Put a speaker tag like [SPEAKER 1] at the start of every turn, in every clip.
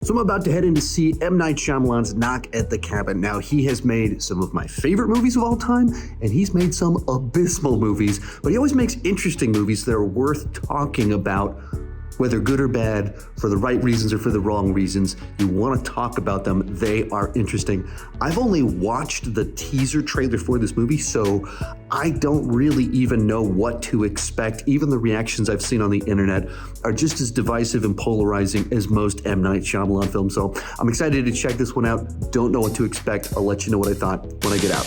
[SPEAKER 1] So I'm about to head in to see M. Night Shyamalan's Knock at the Cabin. Now, he has made some of my favorite movies of all time, and he's made some abysmal movies, but he always makes interesting movies that are worth talking about, whether good or bad, for the right reasons or for the wrong reasons. You want to talk about them. They are interesting. I've only watched the teaser trailer for this movie, so I don't really even know what to expect. Even the reactions I've seen on the internet are just as divisive and polarizing as most M. Night Shyamalan films. So I'm excited to check this one out. Don't know what to expect. I'll let you know what I thought when I get out.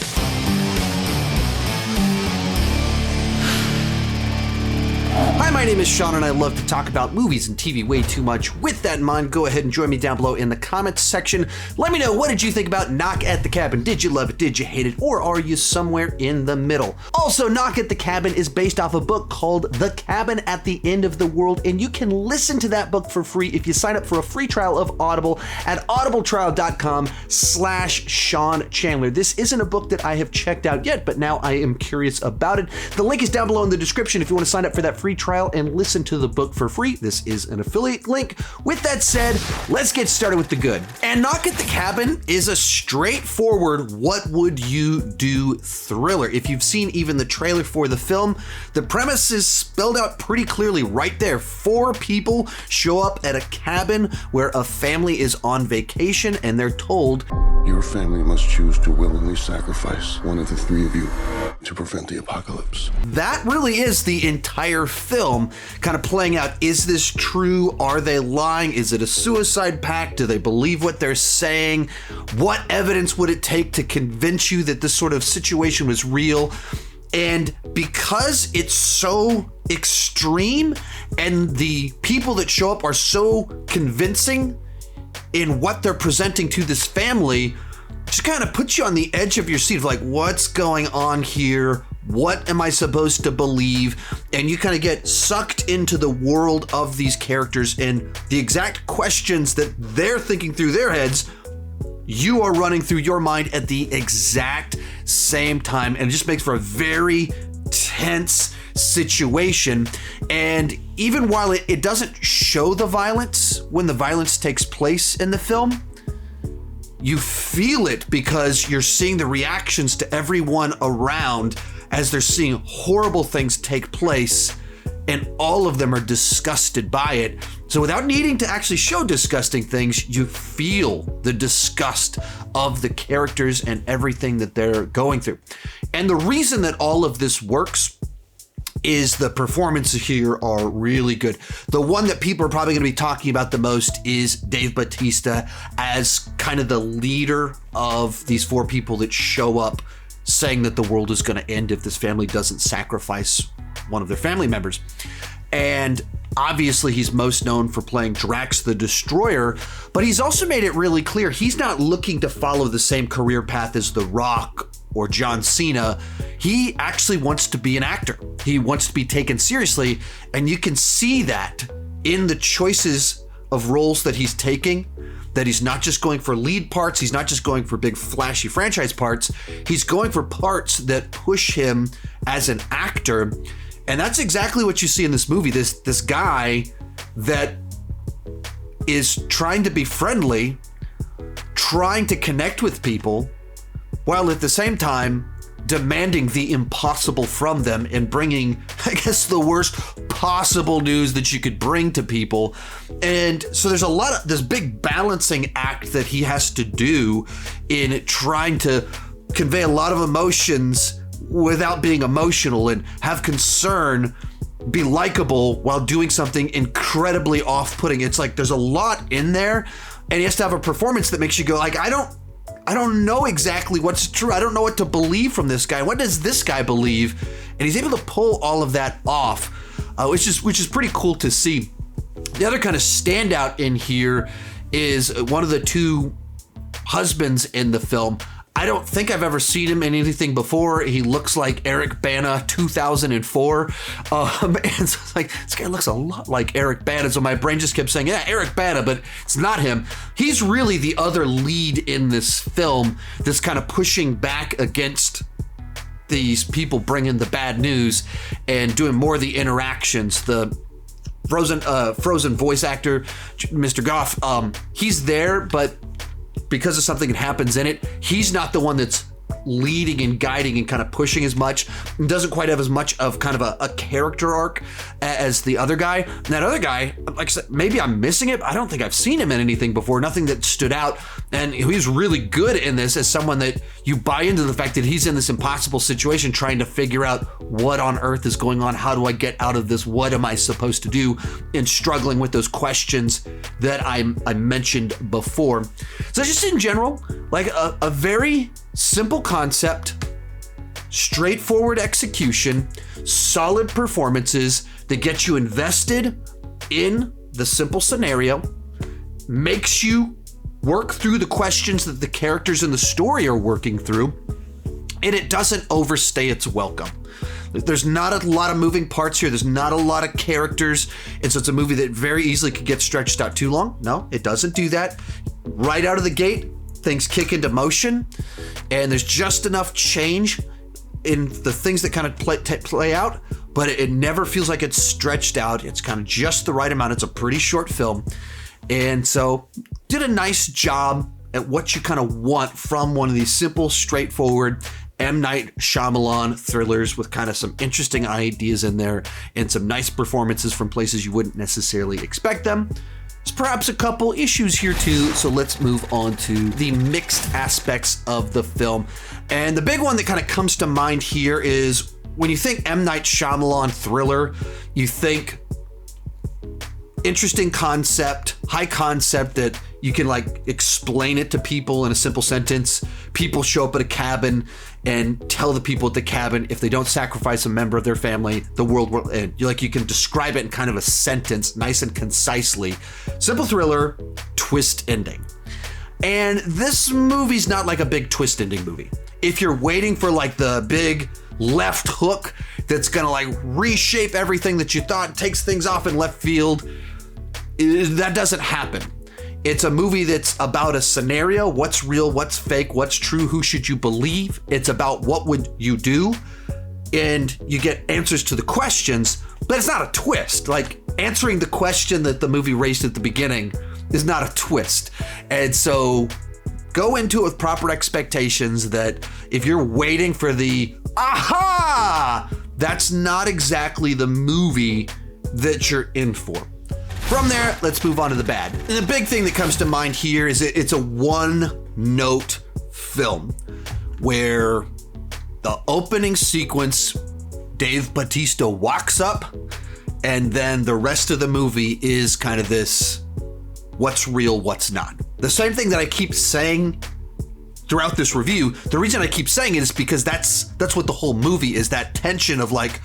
[SPEAKER 1] Hi, my name is Sean, and I love to talk about movies and TV way too much. With that in mind, go ahead and join me down below in the comments section. Let me know, what did you think about Knock at the Cabin? Did you love it? Did you hate it? Or are you somewhere in the middle? Also, Knock at the Cabin is based off a book called The Cabin at the End of the World, and you can listen to that book for free if you sign up for a free trial of Audible at audibletrial.com/Sean Chandler. This isn't a book that I have checked out yet, but now I am curious about it. The link is down below in the description if you want to sign up for that free trial and listen to the book for free. This is an affiliate link. With that said, let's get started with the good. And Knock at the Cabin is a straightforward what would you do thriller. If you've seen even the trailer for the film, the premise is spelled out pretty clearly right there. 4 people show up at a cabin where a family is on vacation, and they're told,
[SPEAKER 2] your family must choose to willingly sacrifice one of the 3 of you to prevent the apocalypse.
[SPEAKER 1] That really is the entire film, kind of playing out, is this true? Are they lying? Is it a suicide pact? Do they believe what they're saying? What evidence would it take to convince you that this sort of situation was real? And because it's so extreme and the people that show up are so convincing in what they're presenting to this family, just kind of puts you on the edge of your seat of like, what's going on here? What am I supposed to believe? And you kind of get sucked into the world of these characters, and the exact questions that they're thinking through their heads, you are running through your mind at the exact same time. And it just makes for a very tense situation. And even while it doesn't show the violence, when the violence takes place in the film, you feel it because you're seeing the reactions to everyone around as they're seeing horrible things take place, and all of them are disgusted by it. So without needing to actually show disgusting things, you feel the disgust of the characters and everything that they're going through. And the reason that all of this works is the performances here are really good. The one that people are probably going to be talking about the most is Dave Bautista as kind of the leader of these 4 people that show up saying that the world is going to end if this family doesn't sacrifice one of their family members. And obviously he's most known for playing Drax the Destroyer, but he's also made it really clear he's not looking to follow the same career path as The Rock or John Cena. He actually wants to be an actor. He wants to be taken seriously, and you can see that in the choices of roles that he's taking, that he's not just going for lead parts, he's not just going for big flashy franchise parts, he's going for parts that push him as an actor. And that's exactly what you see in this movie. This guy that is trying to be friendly, trying to connect with people, while at the same time demanding the impossible from them and bringing, I guess, the worst possible news that you could bring to people. And so there's a lot of this big balancing act that he has to do in trying to convey a lot of emotions without being emotional, and have concern, be likable while doing something incredibly off-putting. It's like there's a lot in there, and he has to have a performance that makes you go like, I don't know exactly what's true. I don't know what to believe from this guy. What does this guy believe? And he's able to pull all of that off, which is pretty cool to see. The other kind of standout in here is one of the 2 husbands in the film. I don't think I've ever seen him in anything before. He looks like Eric Bana 2004. And so it's like, this guy looks a lot like Eric Bana. So my brain just kept saying, yeah, Eric Bana, but it's not him. He's really the other lead in this film that's kind of pushing back against these people bringing the bad news and doing more of the interactions. The Frozen voice actor, Mr. Groff, he's there, but because of something that happens in it, he's not the one that's leading and guiding and kind of pushing as much, and doesn't quite have as much of kind of a character arc as the other guy. And that other guy, like I said, maybe I'm missing it, but I don't think I've seen him in anything before, nothing that stood out. And he's really good in this as someone that you buy into the fact that he's in this impossible situation trying to figure out what on earth is going on, how do I get out of this, what am I supposed to do, and struggling with those questions that I mentioned before. So just in general, like a very simple concept, straightforward execution, solid performances that get you invested in the simple scenario, makes you work through the questions that the characters in the story are working through, and it doesn't overstay its welcome. There's not a lot of moving parts here. There's not a lot of characters. And so it's a movie that very easily could get stretched out too long. No, it doesn't do that. Right out of the gate, things kick into motion, and there's just enough change in the things that kind of play out, but it never feels like it's stretched out. It's kind of just the right amount. It's a pretty short film, and so did a nice job at what you kind of want from one of these simple, straightforward M. Night Shyamalan thrillers with kind of some interesting ideas in there and some nice performances from places you wouldn't necessarily expect them. There's perhaps a couple issues here too, so let's move on to the mixed aspects of the film. And the big one that kind of comes to mind here is when you think M. Night Shyamalan thriller, you think interesting concept, high concept that you can like explain it to people in a simple sentence. People show up at a cabin and tell the people at the cabin if they don't sacrifice a member of their family, the world will end. You can describe it in kind of a sentence, nice and concisely. Simple thriller, twist ending. And this movie's not like a big twist ending movie. If you're waiting for like the big left hook that's gonna like reshape everything that you thought, takes things off in left field, that doesn't happen. It's a movie that's about a scenario, what's real, what's fake, what's true, who should you believe. It's about what would you do, and you get answers to the questions, but it's not a twist. Like answering the question that the movie raised at the beginning is not a twist. And so go into it with proper expectations that if you're waiting for the aha, that's not exactly the movie that you're in for. From there, let's move on to the bad. And the big thing that comes to mind here is it's a one-note film where the opening sequence, Dave Bautista walks up, and then the rest of the movie is kind of this what's real, what's not. The same thing that I keep saying throughout this review, the reason I keep saying it is because that's what the whole movie is, that tension of like,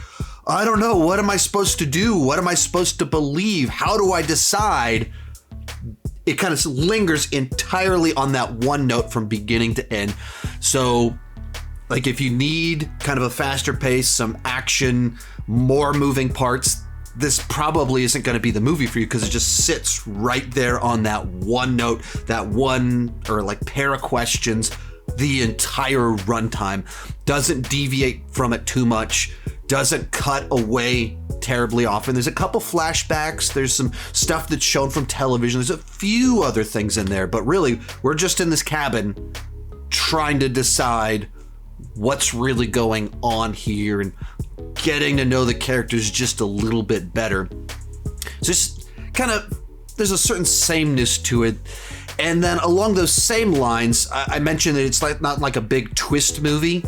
[SPEAKER 1] I don't know, what am I supposed to do? What am I supposed to believe? How do I decide? It kind of lingers entirely on that one note from beginning to end. So, like if you need kind of a faster pace, some action, more moving parts, this probably isn't going to be the movie for you because it just sits right there on that one note, that one or like pair of questions the entire runtime. Doesn't deviate from it too much. Doesn't cut away terribly often. There's a couple flashbacks. There's some stuff that's shown from television. There's a few other things in there, but really we're just in this cabin trying to decide what's really going on here and getting to know the characters just a little bit better. So just kind of, there's a certain sameness to it. And then along those same lines, I mentioned that it's like not like a big twist movie.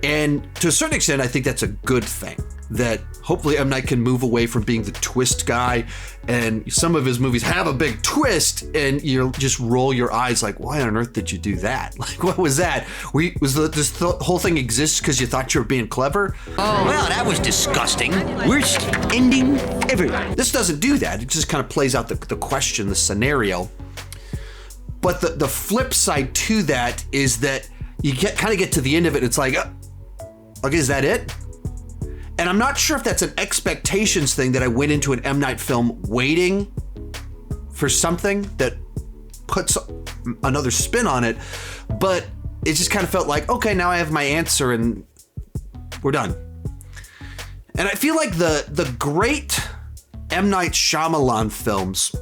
[SPEAKER 1] And to a certain extent, I think that's a good thing, that hopefully M. Night can move away from being the twist guy. And some of his movies have a big twist and you just roll your eyes like, why on earth did you do that? Like, what was that? This whole thing exists because you thought you were being clever?
[SPEAKER 3] Oh, well, that was disgusting. Worst ending ever.
[SPEAKER 1] This doesn't do that. It just kind of plays out the question, the scenario. But the flip side to that is that you kind of get to the end of it. It's like, okay, is that it? And I'm not sure if that's an expectations thing, that I went into an M. Night film waiting for something that puts another spin on it, but it just kind of felt like, okay, now I have my answer and we're done. And I feel like the great M. Night Shyamalan films,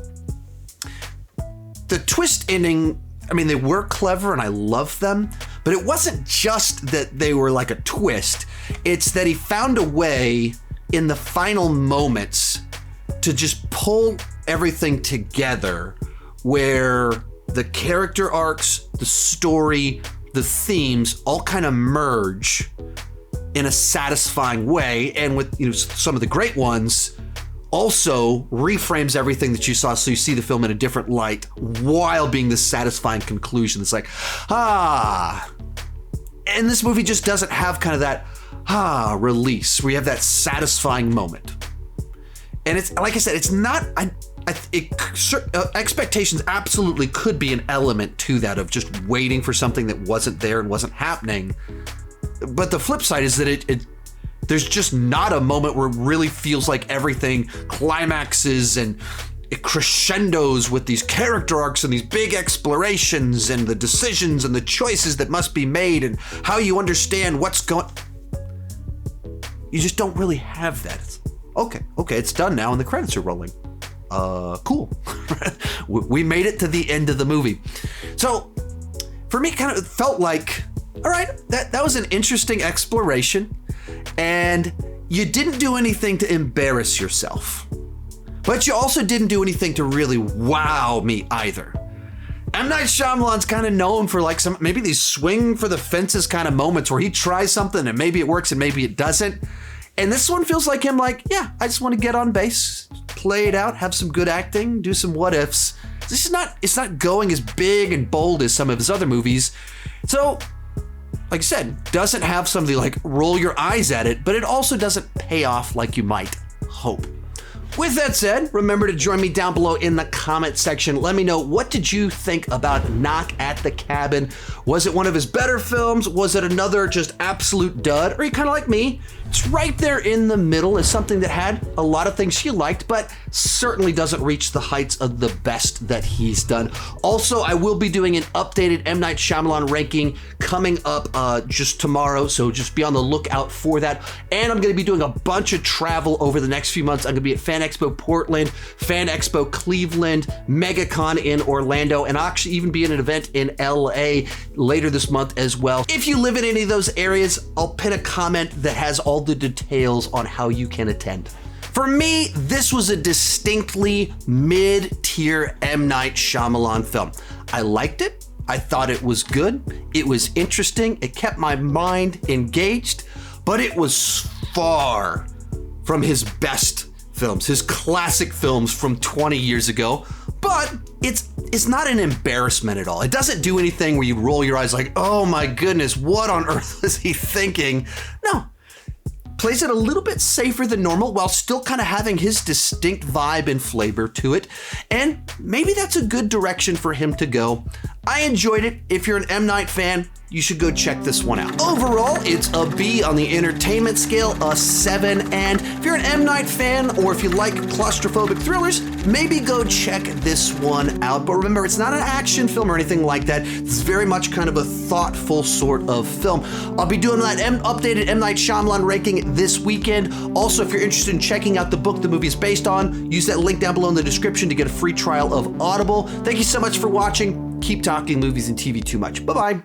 [SPEAKER 1] the twist ending, I mean, they were clever and I love them, but it wasn't just that they were like a twist. It's that he found a way in the final moments to just pull everything together where the character arcs, the story, the themes all kind of merge in a satisfying way. And with some of the great ones, also reframes everything that you saw so you see the film in a different light while being this satisfying conclusion. It's like, and this movie just doesn't have kind of that release where you have that satisfying moment. And it's like I said, it's not, expectations absolutely could be an element to that of just waiting for something that wasn't there and wasn't happening. But the flip side is that there's just not a moment where it really feels like everything climaxes and it crescendos with these character arcs and these big explorations and the decisions and the choices that must be made and how you understand what's going. You just don't really have that. It's, okay, it's done now and the credits are rolling. Cool. We made it to the end of the movie. So for me, it kind of felt like, all right, that was an interesting exploration, and you didn't do anything to embarrass yourself, but you also didn't do anything to really wow me either. M. Night Shyamalan's kind of known for like maybe these swing for the fences kind of moments where he tries something and maybe it works and maybe it doesn't. And this one feels like him like, yeah, I just want to get on base, play it out, have some good acting, do some what ifs. It's not going as big and bold as some of his other movies. So, like I said, doesn't have somebody like roll your eyes at it, but it also doesn't pay off like you might hope. With that said, remember to join me down below in the comment section. Let me know, what did you think about Knock at the Cabin? Was it one of his better films? Was it another just absolute dud? Or are you kind of like me? It's right there in the middle as something that had a lot of things you liked, but certainly doesn't reach the heights of the best that he's done. Also, I will be doing an updated M. Night Shyamalan ranking coming up just tomorrow, so just be on the lookout for that. And I'm going to be doing a bunch of travel over the next few months. I'm going to be at Fan Expo Portland, Fan Expo Cleveland, MegaCon in Orlando, and I'll actually even be at an event in LA later this month as well. If you live in any of those areas, I'll pin a comment that has all the details on how you can attend. For me, this was a distinctly mid-tier M. Night Shyamalan film. I liked it. I thought it was good. It was interesting. It kept my mind engaged, but it was far from his best films, his classic films from 20 years ago. But it's not an embarrassment at all. It doesn't do anything where you roll your eyes like, oh my goodness, what on earth was he thinking? No. Plays it a little bit safer than normal while still kind of having his distinct vibe and flavor to it. And maybe that's a good direction for him to go. I enjoyed it. If you're an M. Night fan, you should go check this one out. Overall, it's a B on the entertainment scale, a 7. And if you're an M. Night fan, or if you like claustrophobic thrillers, maybe go check this one out. But remember, it's not an action film or anything like that. It's very much kind of a thoughtful sort of film. I'll be doing that updated M. Night Shyamalan ranking this weekend. Also, if you're interested in checking out the book the movie is based on, use that link down below in the description to get a free trial of Audible. Thank you so much for watching. Keep talking movies and TV too much. Bye-bye.